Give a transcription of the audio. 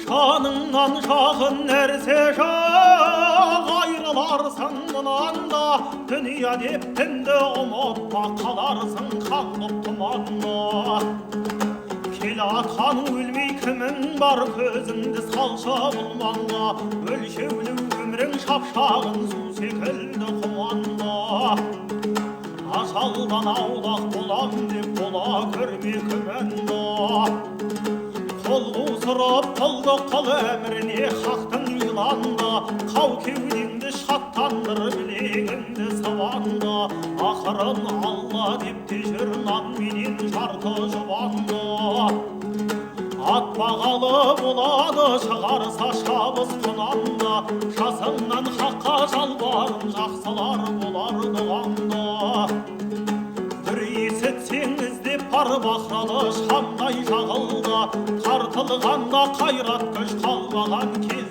Жаныңнан жақын нәрсе жоқ, айрыларсың мұнан да. Дүния деп дінді ұмытпа, қаларсың қаңғып тұманда. Кел атқан өлмей кімің бар, көзіңді салшы бұл маңға. Өлшеулі өмірің шапшағын су секілді құманда. Ажалдан аулақ болам деп бола көрме күмәнда. Қол қусырып тұлды қыл әміріне хақтың иланда. Қау кеудеңді шаттандыр, білегіңді сабанда. Ақырын алла деп те жүр нанменен жарты жұбанда. Атпағалы болады шығарса шабыс құнанда. Жасыңнан хаққа жалбарым, жақсылар болар дұғанда. Бір есітсең іздеп бар бақралы шамдай жағылда. Тартылғанда қайрат күш қалмаған кез